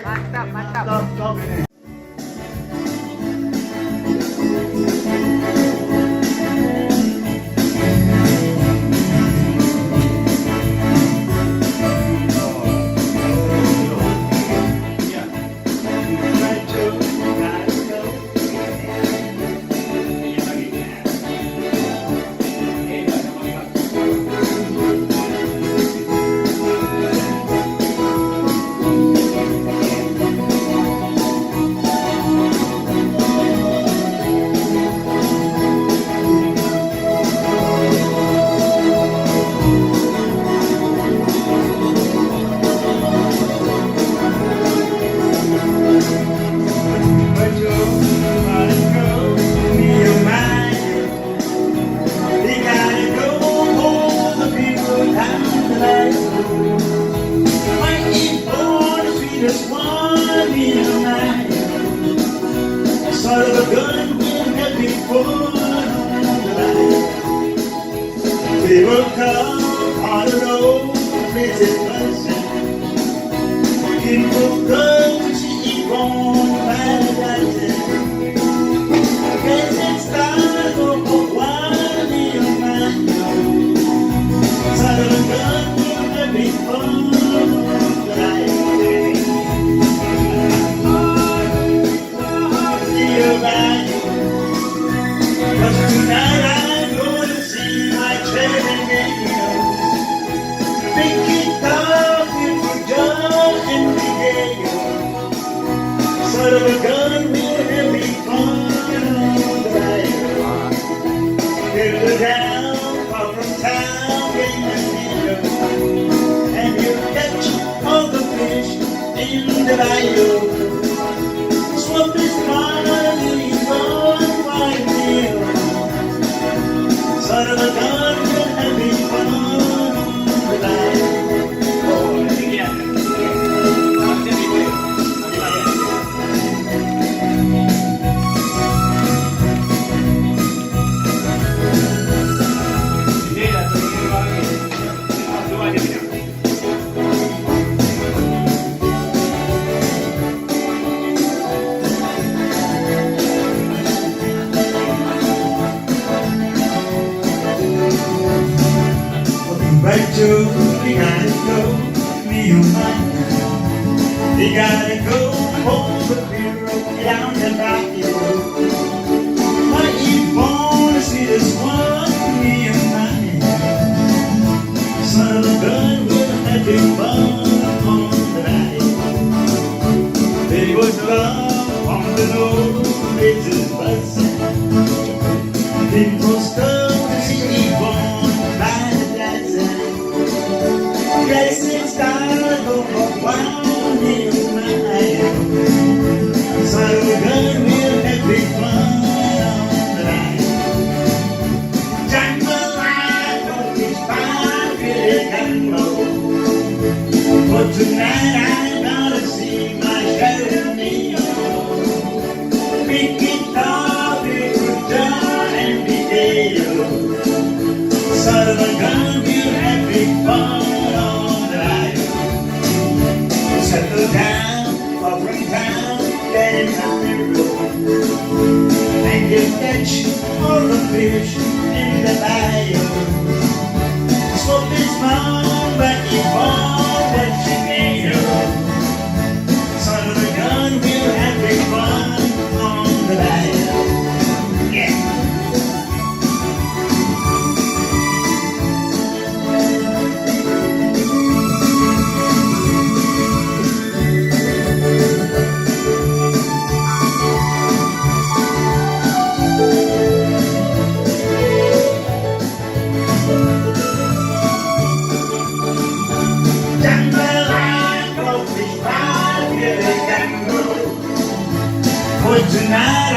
Mantap, mantap. Stop, stop ini. Just one in a night, sort of a gun will help me pull on the light. We will come on the road, visit myself. People come to see on paradise. Guess it's time for one in a night, sort of a gun will help me pull on the light. Tonight I'm going to see my traveling radio. Big guitar, beautiful John and Miguel. Sort of a gun will help me fun on the ride. Little down, far from town, in the meadow, and you'll catch all the fish in the bayou. Swap is money, one white meal. Sort of a gun will have me fun on the line. Oh, yeah. Right to, we gotta go, me and mine. We gotta go home the bureau, down the rocky road. I ain't born to see this one, me and mine. Son of a gun will have been fun on the night. They would love on the road, races buzzing. People come to see me born by the dancing. Yes, it's time for a wild in my life. So we're gonna have big fun on the night. Jack the light on his fire, really can know. But tonight I gotta see my shadow Neo. Big guitar, big guitar, and big Dale. Son of a gun, we'll have big fun. Settle down, far from town, get in the road, and you catch all the fish in the bayou. Swap is mom, but you won't let you know. Son of a gun, we'll have big fun on the bayou. Yeah. Tonight